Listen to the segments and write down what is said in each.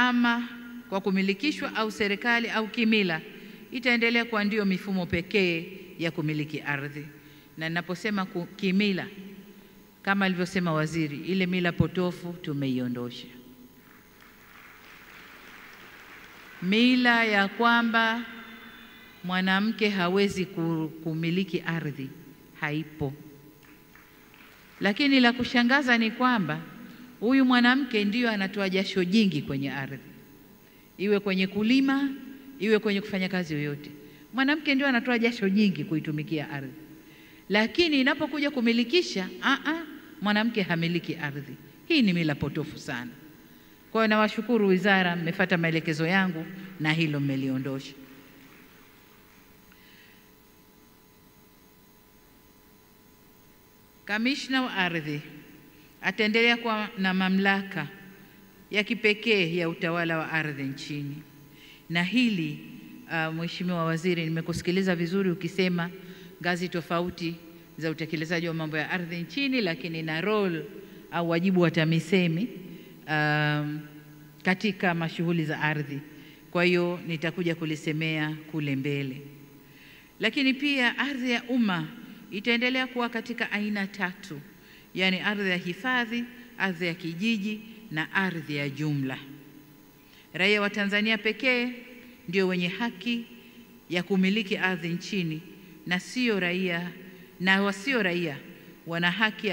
ama kwa kumilikishwa au serikali au kimila, itaendelea kuwa ndio mifumo pekee ya kumiliki ardhi. Na ninaposema kimila, kama alivyosema waziri, ile mila potofu tumeiondosha. Mila ya kwamba mwanamke hawezi kumiliki ardhi haipo. Lakini la kushangaza ni kwamba huyu mwanamke ndiyo anatoa jasho jingi kwenye ardhi, iwe kwenye kulima, iwe kwenye kufanya kazi yoyote. Mwanamke ndio anatoa jasho jingi kuitumikia ardhi, lakini inapokuja kumilikisha, mwanamke hamiliki ardhi. Hii ni mila potofu sana. Kwa hiyo nawashukuru wizara, mmefuata maelekezo yangu na hilo mmeliondosha. Kamishna wa ardhi ataendelea kuwa na mamlaka ya kipekee ya utawala wa ardhi nchini. Na hili Mheshimiwa Waziri, nimekusikiliza vizuri ukisema ngazi tofauti za utekelezaji wa mambo ya ardhi nchini, lakini na role au wajibu wa TAMISEMI katika mashughuli za ardhi. Kwa hiyo nitakuja kulisemea kule mbele. Lakini pia ardhi ya umma itaendelea kuwa katika aina tatu, yani ardhi ya hifadhi, ardhi ya kijiji na ardhi ya jumla. Raia wa Tanzania pekee ndio wenye haki ya kumiliki ardhi nchini, na sio raia na wasio raia wana haki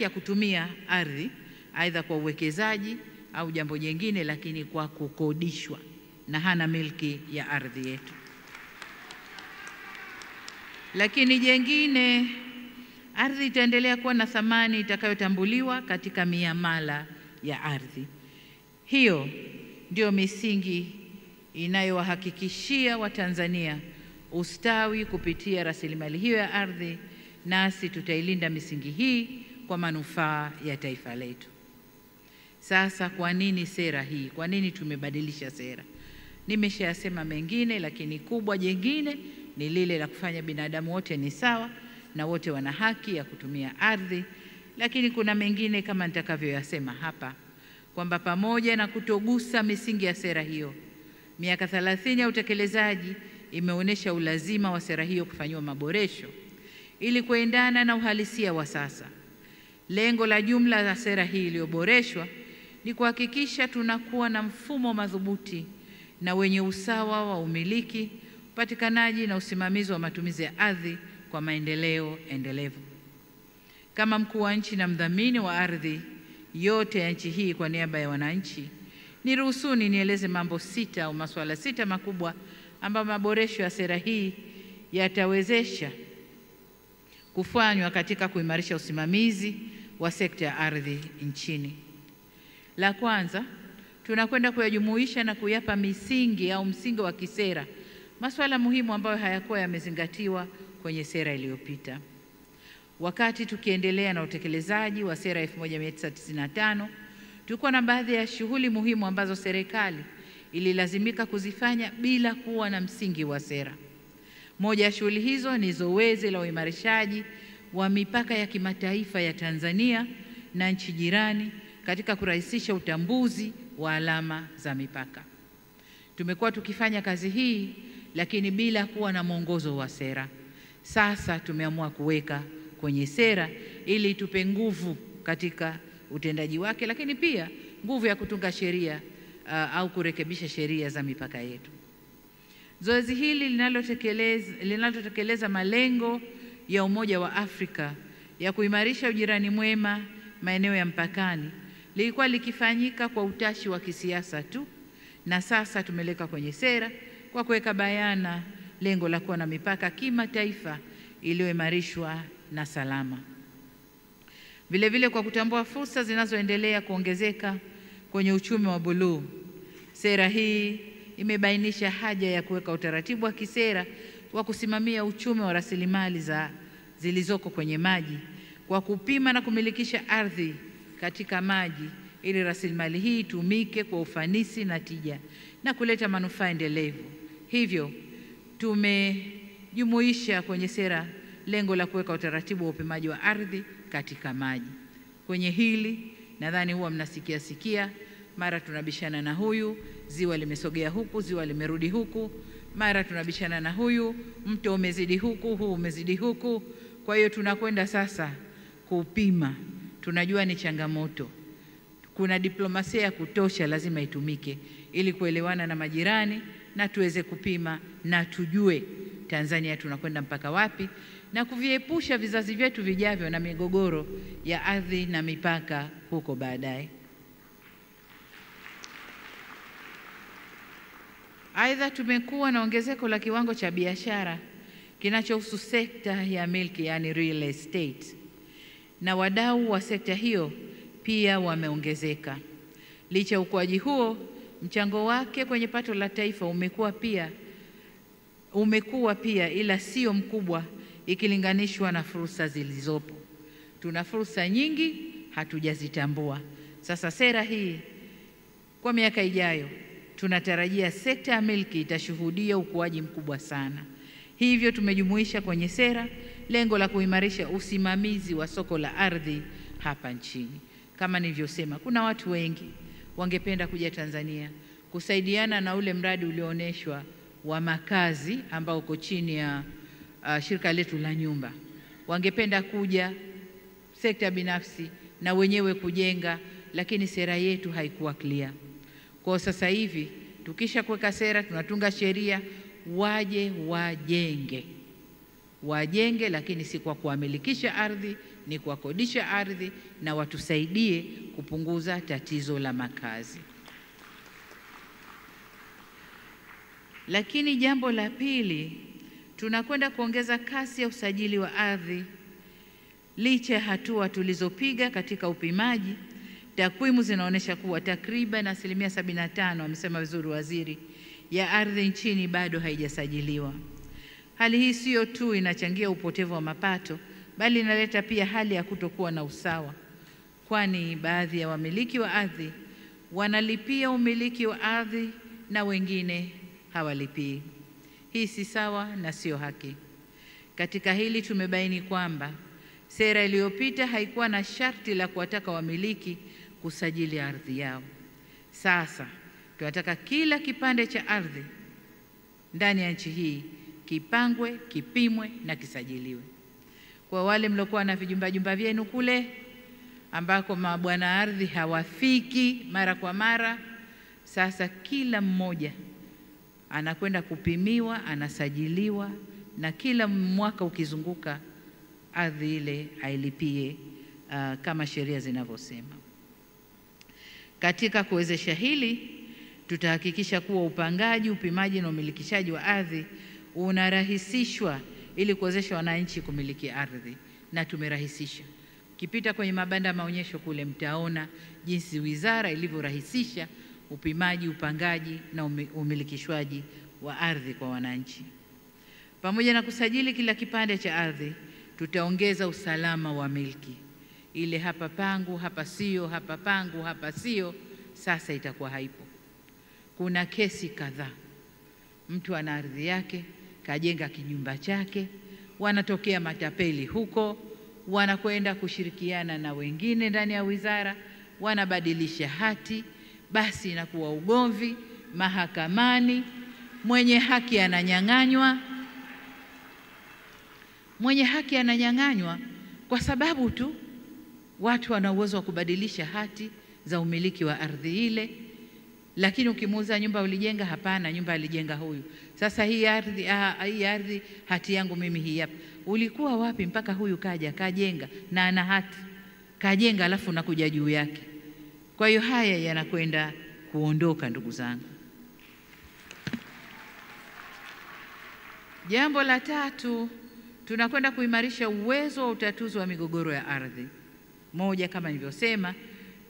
ya kutumia ardhi aidha kwa uwekezaji au jambo jingine, lakini kwa kukodishwa, na hana milki ya ardhi yetu. Lakini jengine, ardhi itaendelea kuwa na thamani itakayotambuliwa katika miamala ya ardhi. Hiyo ndio misingi inayowahakikishia Watanzania ustawi kupitia rasilimali hiyo ya ardhi, nasi tutailinda misingi hii kwa manufaa ya taifa letu. Sasa kwa nini sera hii? Kwa nini tumebadilisha sera? Nimeshayasema mengine, lakini kubwa jingine ni lile la kufanya binadamu wote ni sawa na wote wana haki ya kutumia ardhi. Lakini kuna mengine kama nitakavyoyasema hapa, kwamba pamoja na kutogusa misingi ya sera hiyo, miaka 30 ya utekelezaji imeonyesha ulazima wa sera hiyo kufanyiwa maboresho ili kuendana na uhalisia wa sasa. Lengo la jumla la sera hii iliyoboreshwa ni kuhakikisha tunakuwa na mfumo madhubuti na wenye usawa wa umiliki, upatikanaji na usimamizi wa matumizi ya ardhi kwa maendeleo endelevu. Kama mkuu wa nchi na mdhamini wa ardhi yote ya nchi hii, kwa niaba ya wananchi, niruhusuni nieleze mambo 6 au masuala 6 makubwa ambayo maboresho ya sera hii yatawezesha kufanywa katika kuimarisha usimamizi wa sekta ya ardhi nchini. La kwanza, tunakwenda kuyajumuisha na kuyapa misingi au msingi wa kisera masuala muhimu ambayo hayakuwa yamezingatiwa kwenye sera iliyopita. Wakati tukiendelea na utekelezaji wa sera 1995, tulikuwa na baadhi ya shughuli muhimu ambazo serikali ililazimika kuzifanya bila kuwa na msingi wa sera. Moja ya shughuli hizo ni zoezi la uimarishaji wa mipaka ya kimataifa ya Tanzania na nchi jirani katika kurahisisha utambuzi wa alama za mipaka. Tumekuwa tukifanya kazi hii lakini bila kuwa na mwongozo wa sera. Sasa tumeamua kuweka kwenye sera ili tupe nguvu katika utendaji wake, lakini pia nguvu ya kutunga sheria au kurekebisha sheria za mipaka yetu. Zoezi hili linalotekeleza malengo ya Umoja wa Afrika ya kuimarisha ujirani mwema maeneo ya mpakani lilikuwa likifanyika kwa utashi wa kisiasa tu, na sasa tumeleka kwenye sera kwa kuweka bayana lengo la kuwa na mipaka kimataifa iliyoimarishwa na salama. Vile vile, kwa kutambua fursa zinazoendelea kuongezeka kwenye uchumi wa buluu, sera hii imebainisha haja ya kuweka utaratibu wa kisera wa kusimamia uchumi wa rasilimali zilizoko kwenye maji kwa kupima na kumilikisha ardhi katika maji ili rasilimali hii itumike kwa ufanisi na tija na kuleta manufaa endelevu. Hivyo tumejumuisha kwenye sera lengo la kuweka utaratibu wa upimaji wa ardhi katika maji. Kwenye hili nadhani huwa mnasikia mara tunabishana na huyu, ziwa limesogea huku, ziwa limerudi huku, mara tunabishana na huyu, mto umezidi huku, huu umezidi huku. Kwa hiyo tunakwenda sasa kupima, tunajua ni changamoto. Kuna diplomasia ya kutosha lazima itumike ili kuelewana na majirani na tuweze kupima na tujue Tanzania tunakwenda mpaka wapi, na kuviepusha vizazi vyetu vijavyo na migogoro ya ardhi na mipaka huko baadaye. Aidha, tumekuwa na ongezeko la kiwango cha biashara kinachohusu sekta ya milki, yani real estate, na wadau wa sekta hiyo pia wameongezeka. Licha ya ukuaji huo, mchango wake kwenye pato la taifa umekuwa pia ila sio mkubwa ikilinganishwa na fursa zilizopo. Tuna fursa nyingi hatujazitambua. Sasa sera hii kwa miaka ijayo tunatarajia sekta ya milki itashuhudia ukuaji mkubwa sana. Hivyo tumejumuisha kwenye sera lengo la kuimarisha usimamizi wa soko la ardhi hapa nchini. Kama nilivyosema, kuna watu wengi wangependa kuja Tanzania kusaidiana na ule mradi ulioonyeshwa wa makazi ambao uko chini ya shirika letu la nyumba. Wangependa kuja sekta binafsi na wenyewe kujenga, lakini sera yetu haikuwa clear. Kwa sasa hivi tukisha kuweka sera, tunatunga sheria, waje wajenge, lakini si kwa kuamilikisha ardhi, ni kwa kodisha ardhi, na watusaidie kupunguza tatizo la makazi. Lakini jambo la pili, tunakwenda kuongeza kasi ya usajili wa ardhi. Licha ya hatua tulizopiga katika upimaji, takwimu zinaonyesha kuwa takriban 75%, amesema vizuri waziri, ya ardhi nchini bado haijasajiliwa. Hali hii sio tu inachangia upotevu wa mapato, bali inaleta pia hali ya kutokuwa na usawa, kwani baadhi ya wamiliki wa ardhi wanalipia umiliki wa ardhi na wengine hawalipii. Hii si sawa na sio haki. Katika hili tumebaini kwamba sera iliyopita haikuwa na sharti la kuwataka wamiliki kusajili ardhi yao. Sasa tunataka kila kipande cha ardhi ndani ya nchi hii kipangwe, kipimwe na kisajiliwe. Kwa wale mliokuwa na vijumba vyenu kule ambako mabwana ardhi hawafiki mara kwa mara, sasa kila mmoja anakwenda kupimiwa, anasajiliwa, na kila mwaka ukizunguka ardhi ile ailipie kama sheria zinavyosema. Katika kuwezesha hili, tutahakikisha kuwa upangaji, upimaji na umilikishaji wa ardhi unarahisishwa ili kuwezesha wananchi kumiliki ardhi, na tumerahisisha. Ukipita kwenye mabanda maonyesho kule, mtaona jinsi wizara ilivyorahisisha upimaji, upangaji na umilikishwaji wa ardhi kwa wananchi. Pamoja na kusajili kila kipande cha ardhi, tutaongeza usalama wa milki. Ile hapa pangu, hapa sio, hapa pangu, hapa sio, sasa itakuwa haipo. Kuna kesi kadhaa, mtu ana ardhi yake, kajenga kinyumba chake, wanatokea matapeli huko, wanakwenda kushirikiana na wengine ndani ya wizara, wanabadilisha hati, basi inakuwa ugomvi mahakamani, mwenye haki ananyang'anywa kwa sababu tu watu wana uwezo wa kubadilisha hati za umiliki wa ardhi ile. Lakini ukimuuza nyumba ulijenga, hapana, nyumba alijenga huyu. Sasa hii ardhi hati yangu mimi hii hapa. Ulikuwa wapi mpaka huyu kaja kajenga na ana hati, kajenga alafu nakuja juu yake? Kwa hiyo haya yanakwenda kuondoka, ndugu zangu. Jambo la tatu, tunakwenda kuimarisha uwezo wa utatuzi wa migogoro ya ardhi. Moja, kama nilivyosema,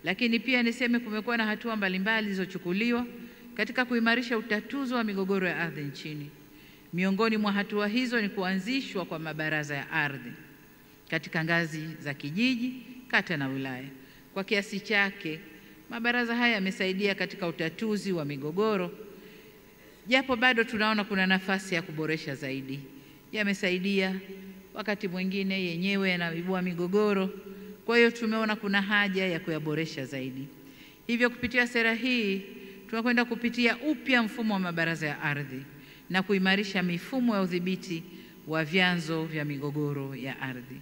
lakini pia niseme kumekuwa na hatua mbalimbali zilizochukuliwa katika kuimarisha utatuzi wa migogoro ya ardhi nchini. Miongoni mwa hatua hizo ni kuanzishwa kwa mabaraza ya ardhi katika ngazi za kijiji, kata na wilaya. Kwa kiasi chake, mabaraza haya yamesaidia katika utatuzi wa migogoro, japo bado tunaona kuna nafasi ya kuboresha zaidi. Yamesaidia, wakati mwingine yenyewe yanaibua migogoro, kwa hiyo tumeona kuna haja ya kuyaboresha zaidi. Hivyo kupitia sera hii tunakwenda kupitia upya mfumo wa mabaraza ya ardhi na kuimarisha mifumo ya udhibiti wa vyanzo vya migogoro ya ardhi.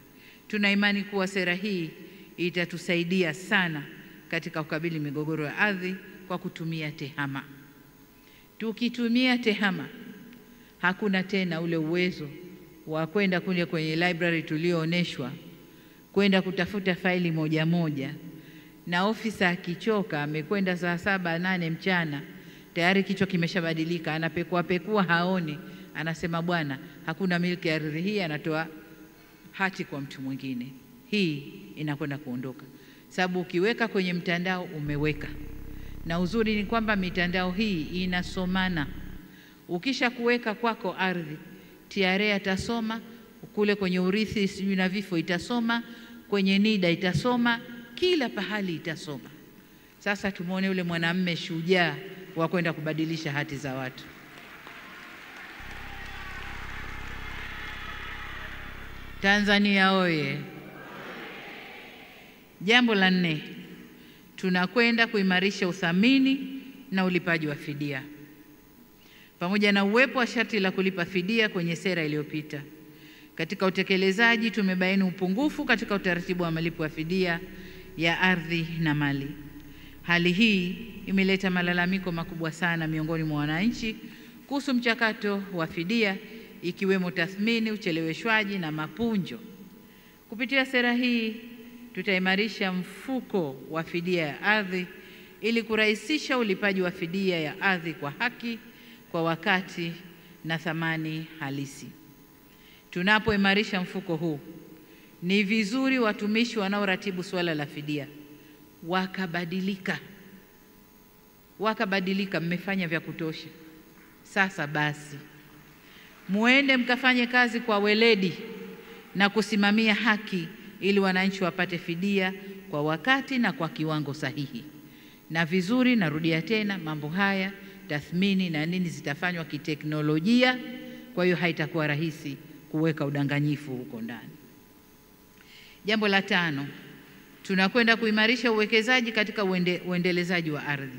Tuna imani kuwa sera hii itatusaidia sana katika kukabili migogoro ya ardhi kwa kutumia TEHAMA. Tukitumia TEHAMA hakuna tena ule uwezo wa kwenda kule kwenye library tuliooneshwa kwenda kutafuta faili moja moja, na ofisa akichoka amekwenda saa 7, 8 mchana tayari kichwa kimeshabadilika, anapekua pekua haoni, anasema bwana hakuna miliki ya ardhi hii, anatoa hati kwa mtu mwingine. Hii inakwenda kuondoka, sababu ukiweka kwenye mtandao umeweka, na uzuri ni kwamba mitandao hii inasomana. Ukisha kuweka kwako ardhi, TRA atasoma, kule kwenye urithi sijui na vifo itasoma, kwenye NIDA itasoma, kila pahali itasoma. Sasa tumuone yule mwanamume shujaa wa kwenda kubadilisha hati za watu. Tanzania oye! Jambo la 4, tunakwenda kuimarisha uthamini na ulipaji wa fidia. Pamoja na uwepo wa sharti la kulipa fidia kwenye sera iliyopita, katika utekelezaji tumebaini upungufu katika utaratibu wa malipo ya fidia ya ardhi na mali. Hali hii imeleta malalamiko makubwa sana miongoni mwa wananchi kuhusu mchakato wa fidia, ikiwemo tathmini, ucheleweshwaji na mapunjo. Kupitia sera hii tutaimarisha mfuko wa fidia ya ardhi ili kurahisisha ulipaji wa fidia ya ardhi kwa haki, kwa wakati na thamani halisi. Tunapoimarisha mfuko huu, ni vizuri watumishi wanaoratibu suala la fidia wakabadilika. Mmefanya vya kutosha, sasa basi muende mkafanye kazi kwa weledi na kusimamia haki ili wananchi wapate fidia kwa wakati na kwa kiwango sahihi. Na vizuri, narudia tena, mambo haya tathmini na nini zitafanywa kiteknolojia, kwa hiyo haitakuwa rahisi kuweka udanganyifu huko ndani. Jambo la 5, tunakwenda kuimarisha uwekezaji katika uendelezaji wa ardhi.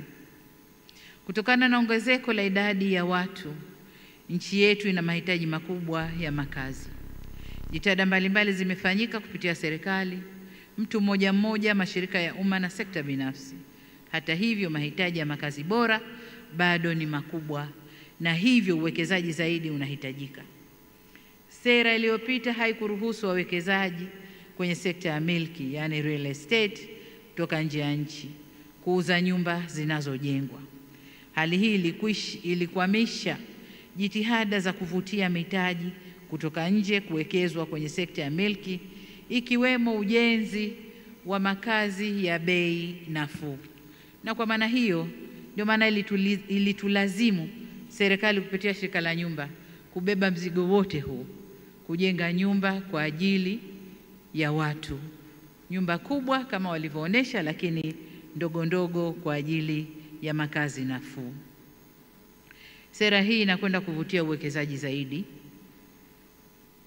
Kutokana na ongezeko la idadi ya watu, nchi yetu ina mahitaji makubwa ya makazi. Jitihada mbalimbali zimefanyika kupitia serikali, mtu mmoja mmoja, mashirika ya umma na sekta binafsi. Hata hivyo, mahitaji ya makazi bora bado ni makubwa, na hivyo uwekezaji zaidi unahitajika. Sera iliyopita haikuruhusu wawekezaji kwenye sekta ya milki, yani real estate, kutoka nje ya nchi kuuza nyumba zinazojengwa. Hali hii ilikwamisha jitihada za kuvutia mitaji kutoka nje kuwekezwa kwenye sekta ya milki, ikiwemo ujenzi wa makazi ya bei nafuu. Na kwa maana hiyo ndio maana ilitulazimu serikali kupitia shirika la nyumba kubeba mzigo wote huu, kujenga nyumba kwa ajili ya watu, nyumba kubwa kama walivyoonesha, lakini ndogo ndogo kwa ajili ya makazi nafuu. Sera hii inakwenda kuvutia uwekezaji zaidi.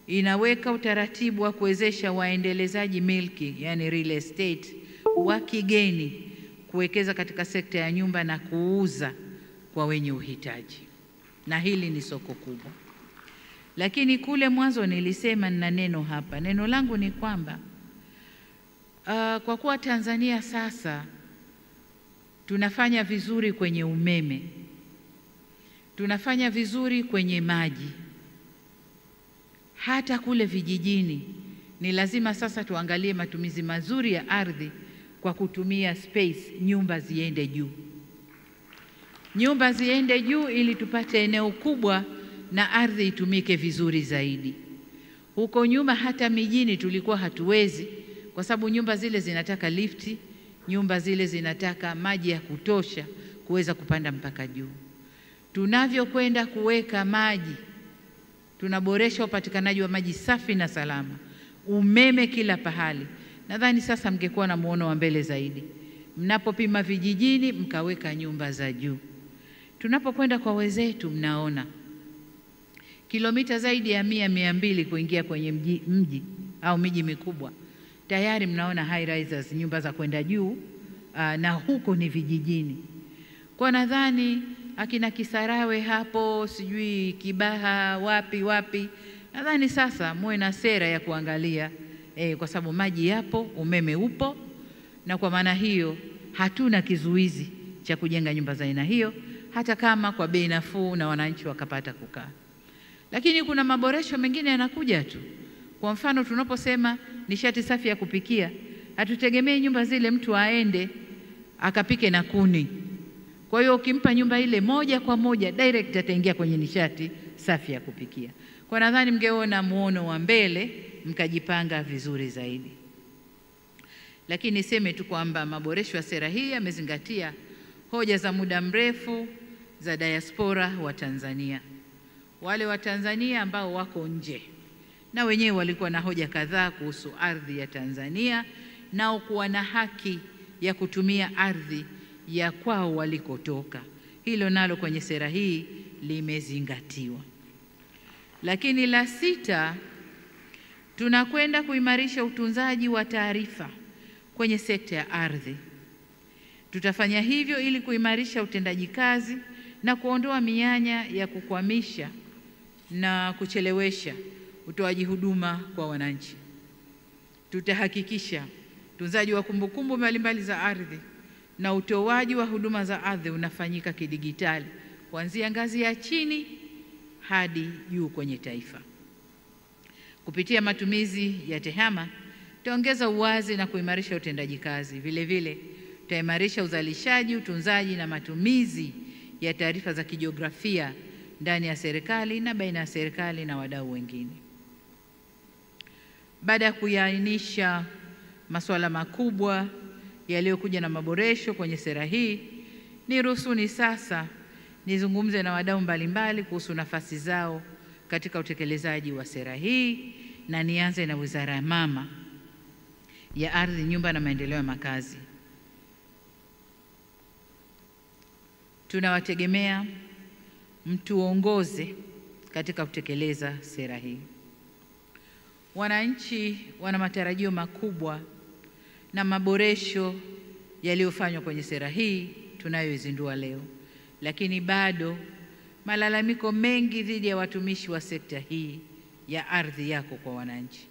Inaweka utaratibu wa kuwezesha waendelezaji milki, yani real estate, wa kigeni kuwekeza katika sekta ya nyumba na kuuza kwa wenye uhitaji, na hili ni soko kubwa. Lakini kule mwanzo nilisema nina neno hapa. Neno langu ni kwamba kwa kuwa Tanzania sasa tunafanya vizuri kwenye umeme, tunafanya vizuri kwenye maji, hata kule vijijini ni lazima sasa tuangalie matumizi mazuri ya ardhi kwa kutumia space, nyumba ziende juu. Nyumba ziende juu ili tupate eneo kubwa na ardhi itumike vizuri zaidi. Huko nyuma hata mijini tulikuwa hatuwezi, kwa sababu nyumba zile zinataka lifti, nyumba zile zinataka maji ya kutosha kuweza kupanda mpaka juu. Tunavyokwenda kuweka maji, tunaboresha upatikanaji wa maji safi na salama, umeme kila pahali. Nadhani sasa mngekuwa na muono wa mbele zaidi, mnapopima vijijini mkaweka nyumba za juu. Tunapokwenda kwa wenzetu, mnaona kilomita zaidi ya 100-200 kuingia kwenye mji au miji mikubwa, tayari mnaona high rises, nyumba za kwenda juu na huko ni vijijini. Kwa nadhani akina Kisarawe hapo, sijui Kibaha, wapi, nadhani sasa muwe na sera ya kuangalia kwa sababu maji yapo, umeme upo, na kwa maana hiyo hatuna kizuizi cha kujenga nyumba za aina hiyo, hata kama kwa bei nafuu na wananchi wakapata kukaa. Lakini kuna maboresho mengine yanakuja tu. Kwa mfano, tunaposema nishati safi ya kupikia, hatutegemei nyumba zile mtu aende akapike na kuni. Kwa hiyo ukimpa nyumba ile moja kwa moja direct ataingia kwenye nishati safi ya kupikia. Kwa nadhani mngeona muono wa mbele mkajipanga vizuri zaidi. Lakini niseme tu kwamba maboresho ya sera hii yamezingatia hoja za muda mrefu za diaspora wa Tanzania. Wale wa Tanzania ambao wako nje na wenyewe walikuwa na hoja kadhaa kuhusu ardhi ya Tanzania, nao kuwa na haki ya kutumia ardhi ya kwao walikotoka. Hilo nalo kwenye sera hii limezingatiwa. Lakini la 6, tunakwenda kuimarisha utunzaji wa taarifa kwenye sekta ya ardhi. Tutafanya hivyo ili kuimarisha utendaji kazi na kuondoa mianya ya kukwamisha na kuchelewesha utoaji huduma kwa wananchi. Tutahakikisha utunzaji wa kumbukumbu mbalimbali za ardhi na utoaji wa huduma za ardhi unafanyika kidigitali kuanzia ngazi ya chini hadi juu kwenye taifa. Kupitia matumizi ya TEHAMA, tutaongeza uwazi na kuimarisha utendaji kazi. Vile vile, tutaimarisha uzalishaji, utunzaji na matumizi ya taarifa za kijiografia ndani ya serikali na baina ya serikali na wadau wengine. Baada ya kuainisha masuala makubwa yaliyokuja na maboresho kwenye sera hii, niruhusuni sasa nizungumze na wadau mbalimbali kuhusu nafasi zao katika utekelezaji wa sera hii, na nianze na Wizara ya Mama ya Ardhi, Nyumba na Maendeleo ya Makazi. Tunawategemea mtuongoze katika kutekeleza sera hii. Wananchi wana matarajio makubwa na maboresho yaliyofanywa kwenye sera hii tunayoizindua leo, lakini bado malalamiko mengi dhidi ya watumishi wa sekta hii ya ardhi yako kwa wananchi.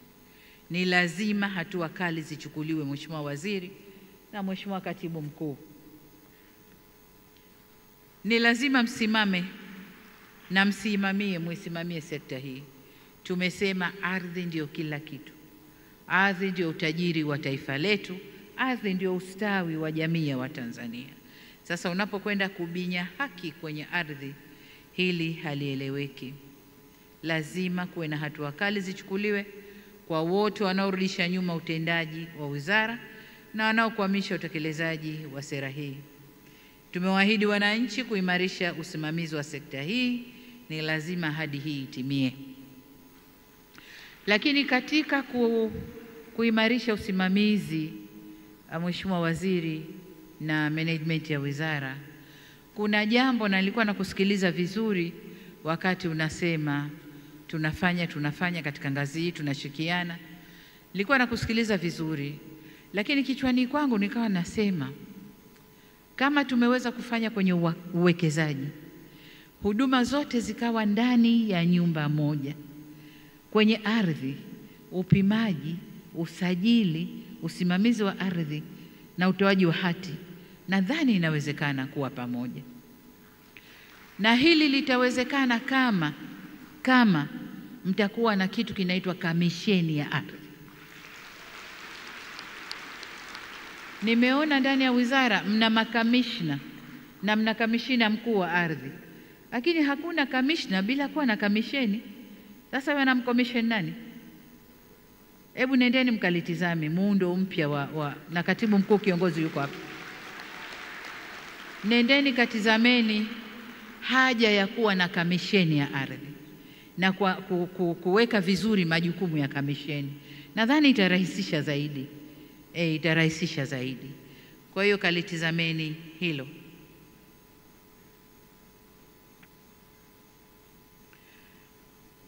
Ni lazima hatua kali zichukuliwe, Mheshimiwa Waziri na Mheshimiwa Katibu Mkuu. Ni lazima msimame na muisimamie sekta hii. Tumesema ardhi ndio kila kitu. Ardhi ndio utajiri wa taifa letu. Ardhi ndio ustawi wa jamii ya Watanzania. Sasa unapokwenda kubinya haki kwenye ardhi, hili halieleweki. Lazima kuwe na hatua kali zichukuliwe kwa wote wanaorudisha nyuma utendaji wa wizara na wanaokwamisha utekelezaji wa sera hii. Tumewaahidi wananchi kuimarisha usimamizi wa sekta hii, ni lazima ahadi hii itimie. Lakini katika kuimarisha usimamizi, Mheshimiwa Waziri na management ya wizara, kuna jambo na nilikuwa nakusikiliza vizuri wakati unasema tunafanya katika ngazi hii, tunashirikiana. Nilikuwa nakusikiliza vizuri, lakini kichwani kwangu nikawa nasema kama tumeweza kufanya kwenye uwekezaji, huduma zote zikawa ndani ya nyumba moja, kwenye ardhi, upimaji, usajili, usimamizi wa ardhi na utoaji wa hati, nadhani inawezekana kuwa pamoja. Na hili litawezekana kama mtakuwa na kitu kinaitwa kamisheni ya ardhi. Nimeona ndani ya wizara mna makamishna na mna kamishina mkuu wa ardhi, lakini hakuna kamishna bila kuwa na kamisheni. Sasa wanamkomisheni nani? Hebu nendeni mkalitizame muundo mpya na katibu mkuu kiongozi yuko hapa. Nendeni katizameni haja ya kuwa na kamisheni ya ardhi na kuweka vizuri majukumu ya kamisheni. Nadhani itarahisisha zaidi. Itarahisisha zaidi. Kwa hiyo kalitizameni hilo.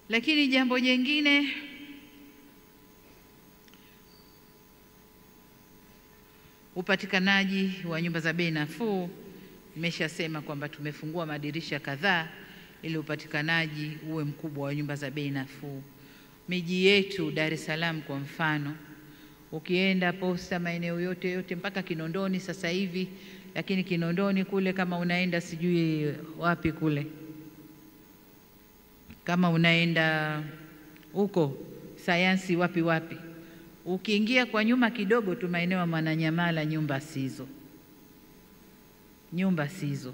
Lakini jambo jingine, Upatikanaji wa nyumba za bei nafuu, nimeshasema kwamba tumefungua madirisha kadhaa ili upatikanaji uwe mkubwa wa nyumba za bei nafuu. Miji yetu Dar es Salaam kwa mfano, ukienda Posta, maeneo yote mpaka Kinondoni sasa hivi, lakini Kinondoni kule kama unaenda sijui wapi kule, kama unaenda huko Sayansi wapi, ukiingia kwa nyuma kidogo tu maeneo ya Mwananyamala, nyumba sizo.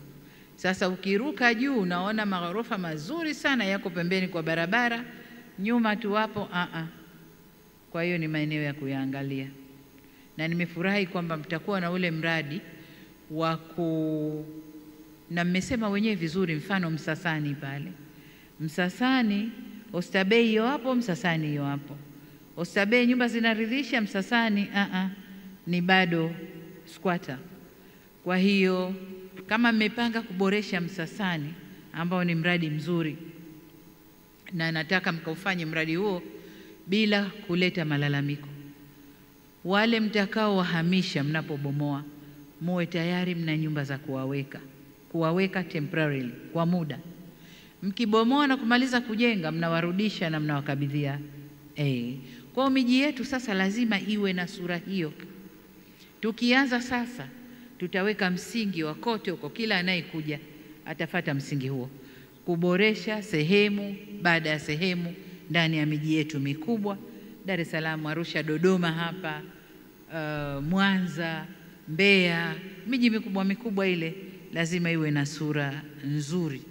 Sasa ukiruka juu unaona maghorofa mazuri sana yako pembeni kwa barabara, nyuma tu hapo Kwa hiyo ni maeneo ya kuyaangalia, na nimefurahi kwamba mtakuwa na ule mradi na mmesema wenyewe vizuri, mfano Msasani pale. Msasani Oysterbay hiyo hapo, Msasani hiyo hapo. Oysterbay nyumba zinaridhisha, Msasani ni bado squatter. Kwa hiyo kama mmepanga kuboresha Msasani ambao ni mradi mzuri, na nataka mkaufanye mradi huo bila kuleta malalamiko. Wale mtakao wahamisha mnapobomoa, muwe tayari mna nyumba za kuwaweka temporarily, kwa muda. Mkibomoa na kumaliza kujenga, mnawarudisha na mnawakabidhia. Kwa miji yetu sasa lazima iwe na sura hiyo. Tukianza sasa, tutaweka msingi wa kote huko, kila anayekuja atafata msingi huo, kuboresha sehemu baada ya sehemu ndani ya miji yetu mikubwa, Dar es Salaam, Arusha, Dodoma hapa, Mwanza, Mbeya, miji mikubwa ile lazima iwe na sura nzuri.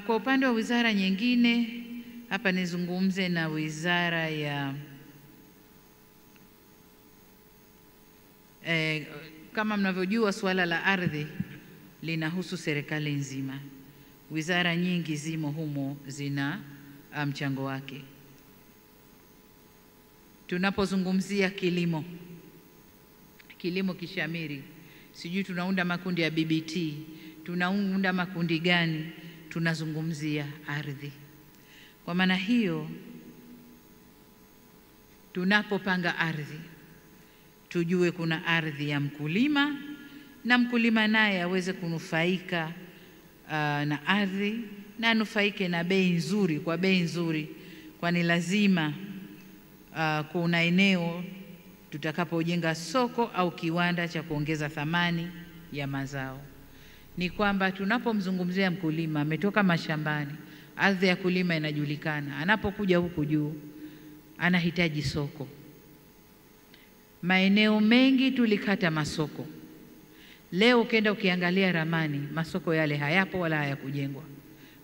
Kwa upande wa wizara nyingine, hapa nizungumze na wizara ya kama mnavyojua suala la ardhi linahusu serikali nzima. Wizara nyingi zimo humo, zina mchango wake. Tunapozungumzia kilimo kishamiri, sijui tunaunda makundi ya BBT, tunaunda makundi gani, tunazungumzia ardhi. Kwa maana hiyo, tunapopanga ardhi, tujue kuna ardhi ya mkulima, na mkulima naye aweze kunufaika na ardhi, na anufaike na bei nzuri, kwani lazima kuna eneo tutakapojenga soko au kiwanda cha kuongeza thamani ya mazao. Ni kwamba tunapomzungumzia mkulima, ametoka mashambani, ardhi ya kulima inajulikana, anapokuja huku juu anahitaji soko. Maeneo mengi tulikata masoko. Leo ukienda ukiangalia ramani, masoko yale hayapo wala hayakujengwa.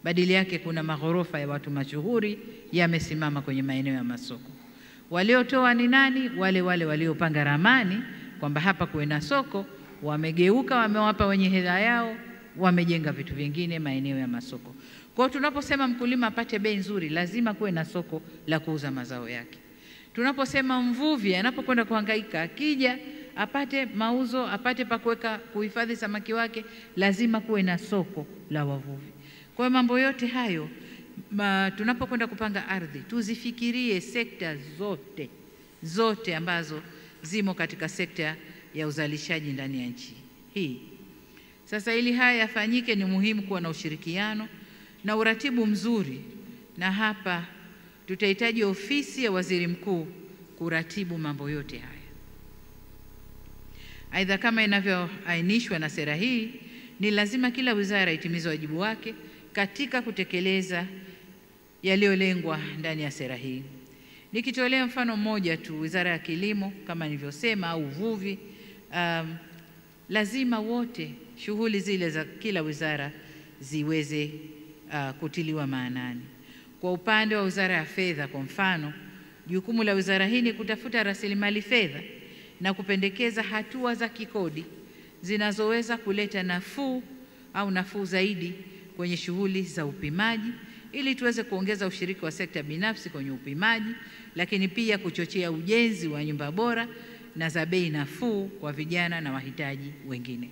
Badili yake kuna maghorofa ya watu mashuhuri yamesimama kwenye maeneo ya masoko. Waliotoa ni nani? Wale waliopanga ramani kwamba hapa kuwe na soko, wamegeuka, wamewapa wenye hela yao, wamejenga vitu vingine maeneo ya masoko. Kwa tunaposema mkulima apate bei nzuri, lazima kuwe na soko la kuuza mazao yake. Tunaposema mvuvi anapokwenda kuhangaika, akija apate mauzo, apate pa kuhifadhi samaki wake, lazima kuwe na soko la wavuvi. Kwa mambo yote hayo, tunapokwenda kupanga ardhi, tuzifikirie sekta zote ambazo zimo katika sekta ya uzalishaji ndani ya nchi hii. Sasa ili haya yafanyike, ni muhimu kuwa na ushirikiano na uratibu mzuri, na hapa tutahitaji ofisi ya waziri mkuu kuratibu mambo yote haya. Aidha, kama inavyoainishwa na sera hii, ni lazima kila wizara itimize wajibu wake katika kutekeleza yaliyolengwa ndani ya sera hii. Nikitolea mfano mmoja tu, wizara ya kilimo kama nilivyosema, au uvuvi, lazima wote shughuli zile za kila wizara ziweze kutiliwa maanani. Kwa upande wa wizara ya fedha kwa mfano, jukumu la wizara hii ni kutafuta rasilimali fedha na kupendekeza hatua za kikodi zinazoweza kuleta nafuu zaidi kwenye shughuli za upimaji, ili tuweze kuongeza ushiriki wa sekta binafsi kwenye upimaji, lakini pia kuchochea ujenzi wa nyumba bora na za bei nafuu kwa vijana na wahitaji wengine.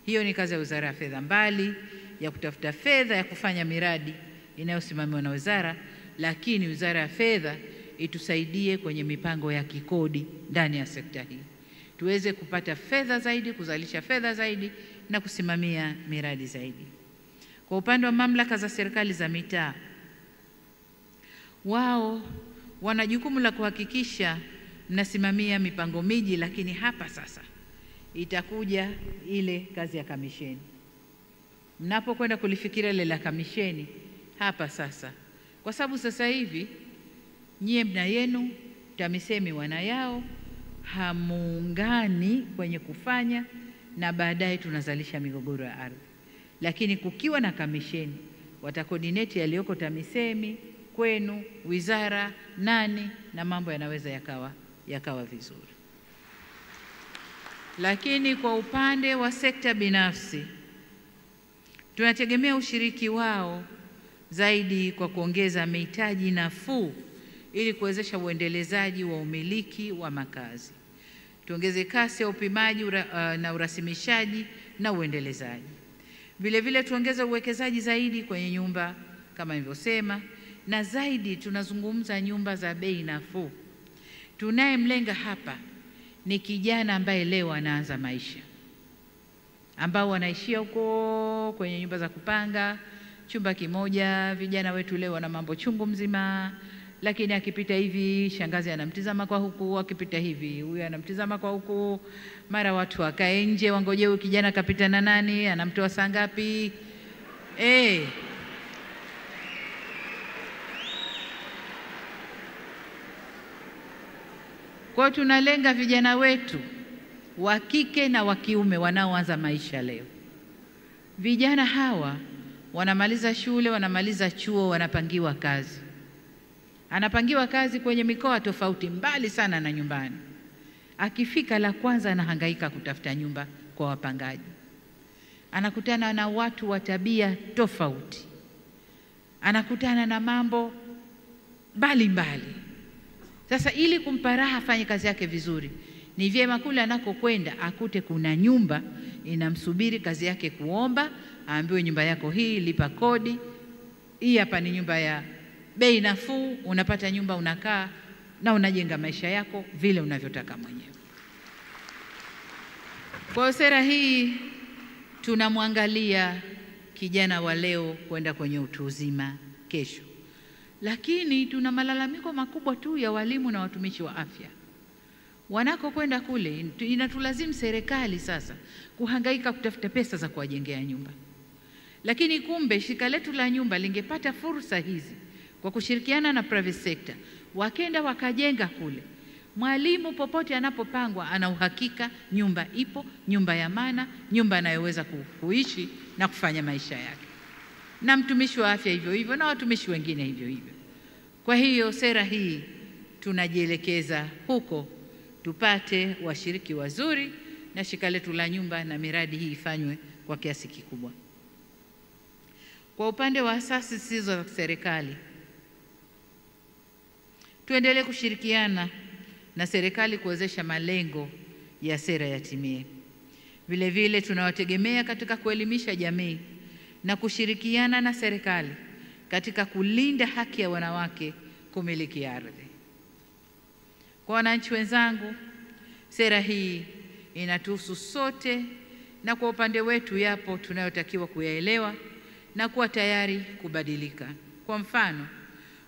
Hiyo ni kazi ya wizara ya fedha, mbali ya kutafuta fedha ya kufanya miradi inayosimamiwa na wizara, lakini wizara ya fedha itusaidie kwenye mipango ya kikodi ndani ya sekta hii, tuweze kupata fedha zaidi, kuzalisha fedha zaidi na kusimamia miradi zaidi. Kwa upande wa mamlaka za serikali za mitaa, wao wana jukumu la kuhakikisha mnasimamia mipango miji, lakini hapa sasa itakuja ile kazi ya kamisheni. Mnapokwenda kulifikiria ile la kamisheni hapa sasa, kwa sababu sasa hivi nyie mna yenu, TAMISEMI wana yao, hamuungani kwenye kufanya na baadaye tunazalisha migogoro ya ardhi. Lakini kukiwa na kamisheni, watakoordinate yaliyoko TAMISEMI kwenu, wizara, nani, na mambo yanaweza yakawa vizuri. Lakini kwa upande wa sekta binafsi, tunategemea ushiriki wao zaidi kwa kuongeza mitaji nafuu ili kuwezesha uendelezaji wa umiliki wa makazi. Tuongeze kasi ya upimaji na urasimishaji na uendelezaji. Vile vile tuongeze uwekezaji zaidi kwenye nyumba kama nilivyosema, na zaidi tunazungumza nyumba za bei nafuu. Tunayemlenga hapa ni kijana ambaye leo anaanza maisha, ambao wanaishia huko kwenye nyumba za kupanga chumba kimoja. Vijana wetu leo wana mambo chungu mzima, lakini akipita hivi shangazi anamtizama kwa huku, akipita hivi huyu anamtizama kwa huku, mara watu wakae nje wangoje huyu kijana kapita na nani, anamtoa saa ngapi. Kwa tunalenga vijana wetu wa kike na wa kiume wanaoanza maisha leo. Vijana hawa wanamaliza shule, wanamaliza chuo, wanapangiwa kazi. Anapangiwa kazi kwenye mikoa tofauti, mbali sana na nyumbani. Akifika la kwanza anahangaika kutafuta nyumba kwa wapangaji. Anakutana na watu wa tabia tofauti. Anakutana na mambo mbalimbali. Sasa ili kumpa raha afanye kazi yake vizuri, ni vyema kule anakokwenda akute kuna nyumba inamsubiri kazi yake kuomba, aambiwe nyumba yako hii, lipa kodi, hii hapa ni nyumba ya bei nafuu, unapata nyumba, unakaa na unajenga maisha yako vile unavyotaka mwenyewe. Kwa sera hii tunamwangalia kijana wa leo kwenda kwenye utu uzima kesho. Lakini tuna malalamiko makubwa tu ya walimu na watumishi wa afya. Wanakokwenda kule inatulazimu serikali sasa kuhangaika kutafuta pesa za kuwajengea nyumba. Lakini kumbe shirika letu la nyumba lingepata fursa hizi kwa kushirikiana na private sector, wakenda wakajenga kule. Mwalimu popote anapopangwa ana uhakika nyumba ipo, nyumba ya maana, nyumba anayoweza kuishi na kufanya maisha yake. Na mtumishi wa afya hivyo hivyo, na watumishi wengine hivyo hivyo. Kwa hiyo sera hii tunajielekeza huko, tupate washiriki wazuri na shirika letu la nyumba, na miradi hii ifanywe kwa kiasi kikubwa. Kwa upande wa asasi zisizo za serikali, tuendelee kushirikiana na serikali kuwezesha malengo ya sera yatimie. Vile vile tunawategemea katika kuelimisha jamii na kushirikiana na serikali katika kulinda haki ya wanawake kumiliki ardhi. Kwa wananchi wenzangu, sera hii inatuhusu sote, na kwa upande wetu yapo tunayotakiwa kuyaelewa na kuwa tayari kubadilika. Kwa mfano,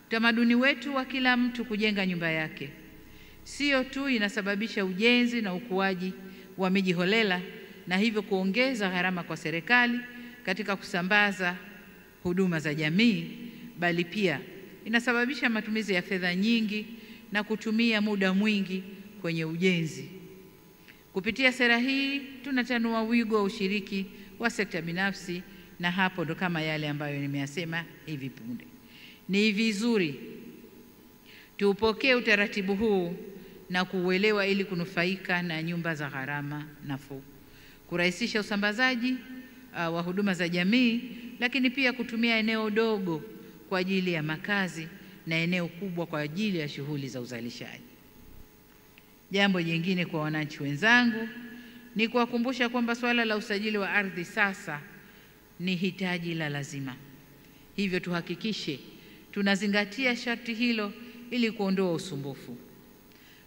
utamaduni wetu wa kila mtu kujenga nyumba yake sio tu inasababisha ujenzi na ukuaji wa miji holela, na hivyo kuongeza gharama kwa serikali katika kusambaza huduma za jamii, bali pia inasababisha matumizi ya fedha nyingi na kutumia muda mwingi kwenye ujenzi. Kupitia sera hii tunatanua wigo wa ushiriki wa sekta binafsi, na hapo ndo kama yale ambayo nimeyasema hivi punde. Ni vizuri tuupokee utaratibu huu na kuuelewa ili kunufaika na nyumba za gharama nafuu, kurahisisha usambazaji wa huduma za jamii, lakini pia kutumia eneo dogo kwa ajili ya makazi na eneo kubwa kwa ajili ya shughuli za uzalishaji. Jambo jingine kwa wananchi wenzangu ni kuwakumbusha kwamba swala la usajili wa ardhi sasa ni hitaji la lazima. Hivyo tuhakikishe tunazingatia sharti hilo ili kuondoa usumbufu.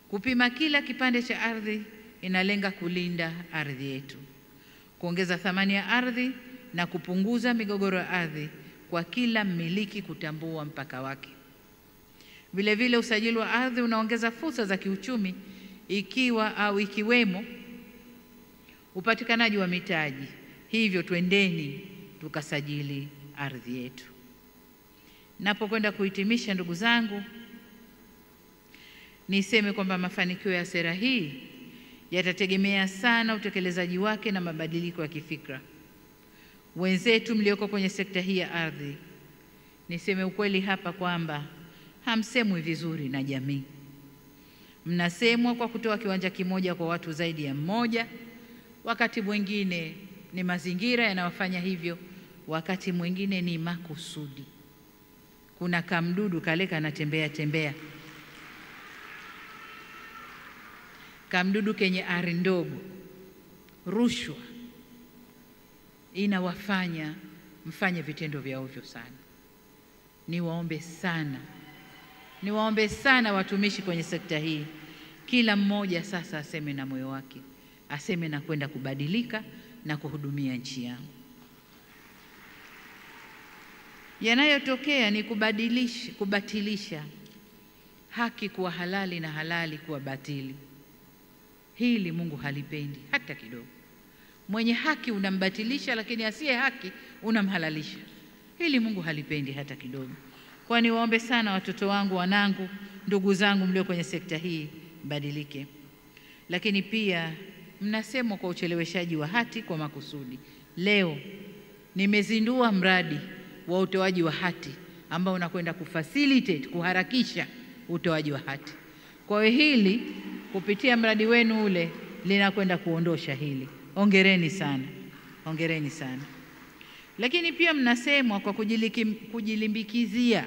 Kupima kila kipande cha ardhi inalenga kulinda ardhi yetu, kuongeza thamani ya ardhi na kupunguza migogoro ya ardhi kwa kila mmiliki kutambua mpaka wake. Vile vile usajili wa ardhi unaongeza fursa za kiuchumi ikiwemo upatikanaji wa mitaji. Hivyo twendeni tukasajili ardhi yetu. Napokwenda kuhitimisha, ndugu zangu, niseme kwamba mafanikio ya sera hii yatategemea sana utekelezaji wake na mabadiliko ya kifikra. Wenzetu mlioko kwenye sekta hii ya ardhi, niseme ukweli hapa kwamba hamsemwi vizuri na jamii. Mnasemwa kwa kutoa kiwanja kimoja kwa watu zaidi ya mmoja. Wakati mwingine ni mazingira yanayofanya hivyo, wakati mwingine ni makusudi. Kuna kamdudu kale kanatembea tembea, kamdudu kenye ari ndogo. Rushwa inawafanya mfanye vitendo vya ovyo sana. Niwaombe sana watumishi kwenye sekta hii, kila mmoja sasa aseme na moyo wake, aseme na kwenda kubadilika na kuhudumia nchi yangu. Yanayotokea ni kubatilisha haki kuwa halali na halali kuwa batili. Hili Mungu halipendi hata kidogo. Mwenye haki unambatilisha, lakini asiye haki unamhalalisha. Hili Mungu halipendi hata kidogo. Kwa niwaombe sana watoto wangu, wanangu, ndugu zangu mlio kwenye sekta hii, badilike. Lakini pia mnasemwa kwa ucheleweshaji wa hati kwa makusudi. Leo nimezindua mradi wa utoaji wa hati ambao unakwenda kufacilitate, kuharakisha utoaji wa hati. Kwa hiyo hili kupitia mradi wenu ule linakwenda kuondosha hili. Hongereni sana. Hongereni sana. Lakini pia mnasemwa kwa kujilimbikizia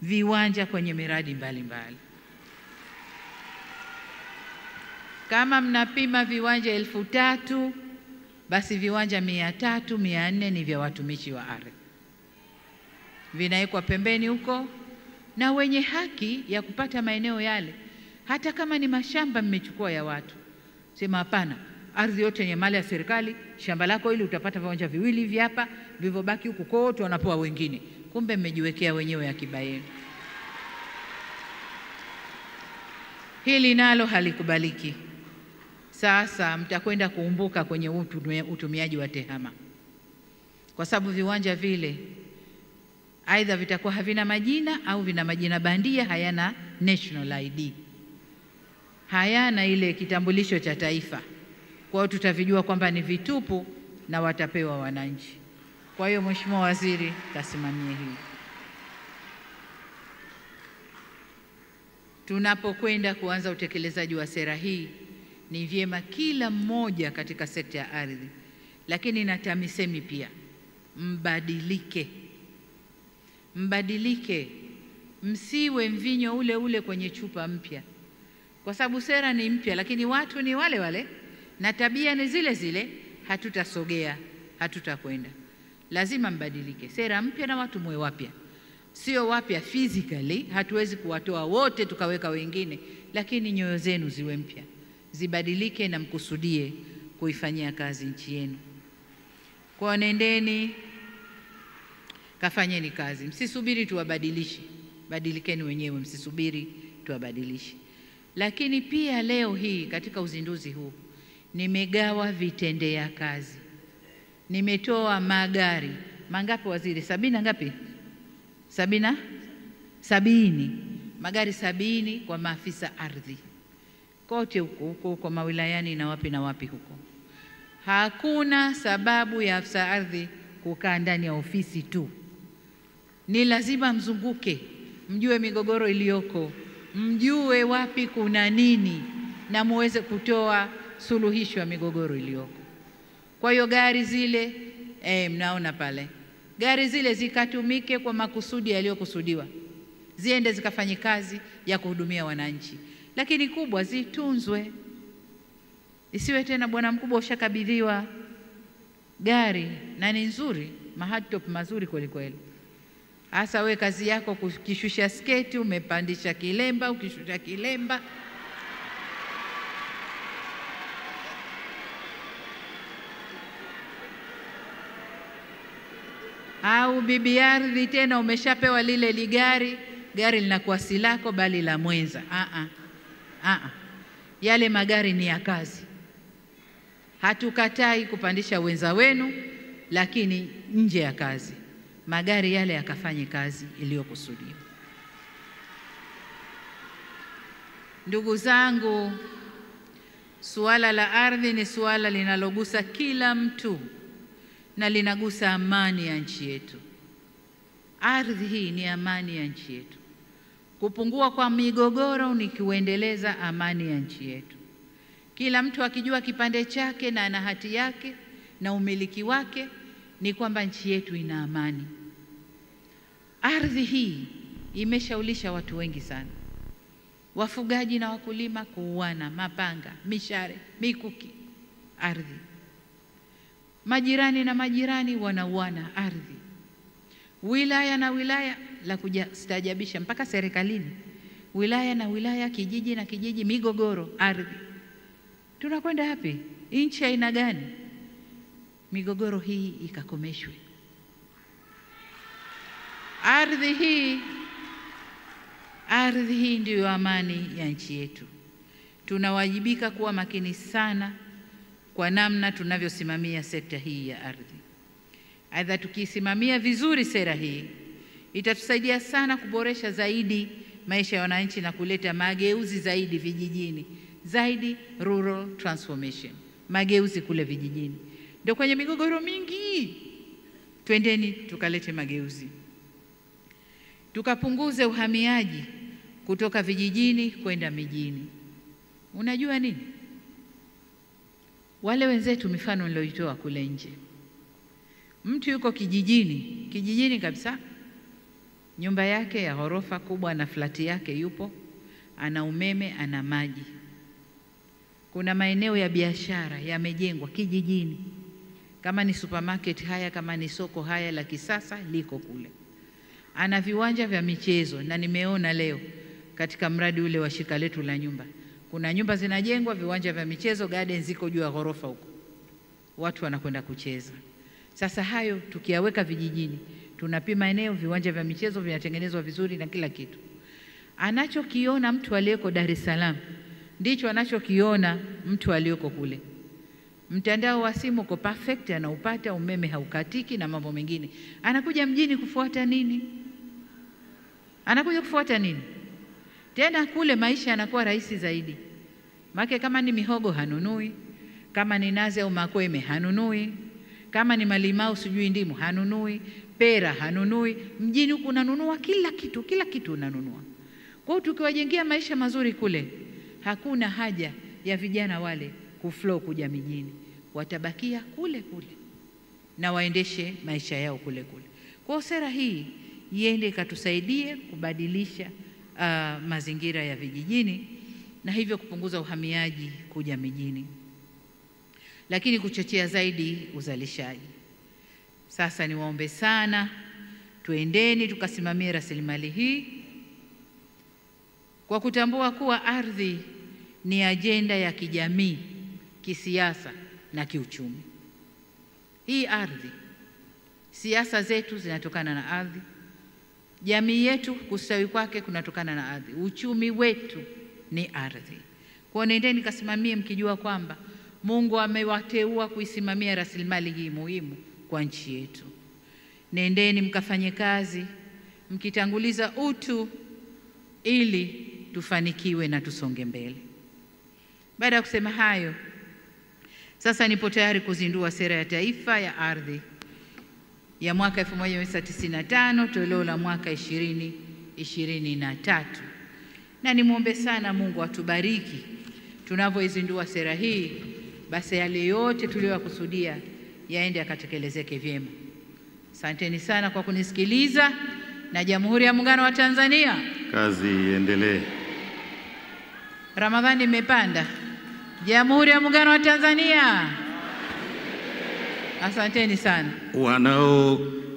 viwanja kwenye miradi mbalimbali. Kama mnapima viwanja 3,000, basi viwanja 300, 400 ni vya watumishi wa ardhi. Vinawekwa pembeni huko, na wenye haki ya kupata maeneo yale, hata kama ni mashamba mmechukua ya watu, sema hapana, ardhi yote yenye mali ya serikali, shamba lako ili utapata viwanja 2 hivi hapa, vilivyobaki huko kote wanapoa wengine. Kumbe mmejiwekea wenyewe akiba yenu. Hili nalo halikubaliki. Sasa mtakwenda kuumbuka kwenye utumiaji wa tehama, kwa sababu viwanja vile aidha vitakuwa havina majina au vina majina bandia, hayana national ID, hayana ile kitambulisho cha taifa. Kwa hiyo tutavijua kwamba ni vitupu na watapewa wananchi. Kwa hiyo Mheshimiwa Waziri, kasimamie hili. Tunapokwenda kuanza utekelezaji wa sera hii, ni vyema kila mmoja katika sekta ya ardhi, lakini na TAMISEMI pia, mbadilike, msiwe mvinyo ule ule kwenye chupa mpya, kwa sababu sera ni mpya, lakini watu ni wale wale na tabia ni zile zile. Hatutasogea, hatutakwenda. Lazima mbadilike, sera mpya na watu mwe wapya. Sio wapya physically, hatuwezi kuwatoa wote tukaweka wengine, lakini nyoyo zenu ziwe mpya, zibadilike na mkusudie kuifanyia kazi nchi yenu. Kwa nendeni kafanyeni kazi, msisubiri tuwabadilishe, badilikeni wenyewe, msisubiri tuwabadilishe. Lakini pia leo hii katika uzinduzi huu nimegawa vitendea kazi. Nimetoa magari mangapi waziri? 70 ngapi? 70. Magari 70 kwa maafisa ardhi kote huko mawilayani na wapi huko. Hakuna sababu ya afisa ardhi kukaa ndani ya ofisi tu. Ni lazima mzunguke, mjue migogoro iliyoko, mjue wapi kuna nini, na muweze kutoa suluhisho ya migogoro iliyoko. Kwa hiyo gari zile mnaona pale, gari zile zikatumike kwa makusudi yaliyokusudiwa, ziende zikafanye kazi ya kuhudumia wananchi. Lakini kubwa, zitunzwe. Isiwe tena bwana mkubwa ushakabidhiwa gari na ni nzuri, mahali top mazuri kweli kweli, Hasa we kazi yako kukishusha sketi, umepandisha kilemba, ukishusha kilemba. Au bibi ardhi tena umeshapewa lile ligari, gari linakuwa si lako bali la mwenza. Yale magari ni ya kazi. Hatukatai kupandisha wenza wenu, lakini nje ya kazi. Magari yale yakafanye kazi iliyokusudiwa. Ndugu zangu, suala la ardhi ni suala linalogusa kila mtu na linagusa amani ya nchi yetu. Ardhi hii ni amani ya nchi yetu. Kupungua kwa migogoro ni kuendeleza amani ya nchi yetu. Kila mtu akijua kipande chake na ana hati yake na umiliki wake, ni kwamba nchi yetu ina amani. Ardhi hii imeshaulisha watu wengi sana. Wafugaji na wakulima kuuana, mapanga, mishare, mikuki, ardhi. Majirani na majirani wanauana, ardhi. Wilaya na wilaya, la kustaajabisha mpaka serikalini. Wilaya na wilaya, kijiji na kijiji, migogoro, ardhi. Tunakwenda wapi? Nchi aina gani? Migogoro hii ikakomeshwe. Ardhi hii ndiyo amani ya nchi yetu. Tunawajibika kuwa makini sana kwa namna tunavyosimamia sekta hii ya ardhi. Aidha, tukisimamia vizuri sera hii, itatusaidia sana kuboresha zaidi maisha ya wananchi na kuleta mageuzi zaidi vijijini, zaidi rural transformation, mageuzi kule vijijini. Ndio kwenye migogoro mingi. Twendeni tukalete mageuzi. Tukapunguze uhamiaji kutoka vijijini kwenda mijini. Unajua nini? Wale wenzetu mifano niloitoa kule nje. Mtu yuko kijijini kabisa. Nyumba yake ya ghorofa kubwa na flati yake yupo, ana umeme, ana maji. Kuna maeneo ya biashara yamejengwa kijijini. Kama ni supermarket haya, kama ni soko haya la kisasa liko kule. Ana viwanja vya michezo, na nimeona leo katika mradi ule wa shirika letu la nyumba, kuna nyumba zinajengwa, viwanja vya michezo, garden ziko juu ya ghorofa huko. Watu wanakwenda kucheza. Sasa hayo tukiyaweka vijijini, tunapima eneo, viwanja vya michezo vinatengenezwa vizuri na kila kitu. Anachokiona mtu aliyeko Dar es Salaam ndicho anachokiona mtu aliyeko kule. Mtandao wa simu uko perfect, anaupata, umeme haukatiki na mambo mengine. Anakuja mjini kufuata nini? Tena kule maisha yanakuwa rahisi zaidi. Maana kama ni mihogo hanunui, kama ni nazi au makweme hanunui, kama ni malimau sijui ndimu hanunui, pera hanunui. Mjini huku unanunua kila kitu unanunua. Kwa hiyo tukiwajengea maisha mazuri kule, hakuna haja ya vijana wale kuflow kuja mijini. Watabakia kule na waendeshe maisha yao kule. Kwa hiyo sera hii iende ikatusaidie kubadilisha mazingira ya vijijini na hivyo kupunguza uhamiaji kuja mijini, lakini kuchochea zaidi uzalishaji. Sasa niwaombe sana, tuendeni tukasimamie rasilimali hii kwa kutambua kuwa ardhi ni ajenda ya kijamii, kisiasa na kiuchumi. Hii ardhi, siasa zetu zinatokana na ardhi. Jamii yetu kustawi kwake kunatokana na ardhi. Uchumi wetu ni ardhi. Kwa nendeni kasimamie mkijua kwamba Mungu amewateua kuisimamia rasilimali hii muhimu kwa nchi yetu. Nendeni mkafanye kazi mkitanguliza utu ili tufanikiwe na tusonge mbele. Baada ya kusema hayo, sasa nipo tayari kuzindua sera ya taifa ya ardhi ya mwaka 1995 toleo la mwaka 2023. Na nimwombe sana Mungu atubariki tunavyoizindua sera hii, basi yale yote tuliyokusudia yaende yakatekelezeke vyema. Asanteni sana kwa kunisikiliza, na Jamhuri ya Muungano wa Tanzania kazi iendelee. Ramadhani imepanda. Jamhuri ya Muungano wa Tanzania. Asanteni sana.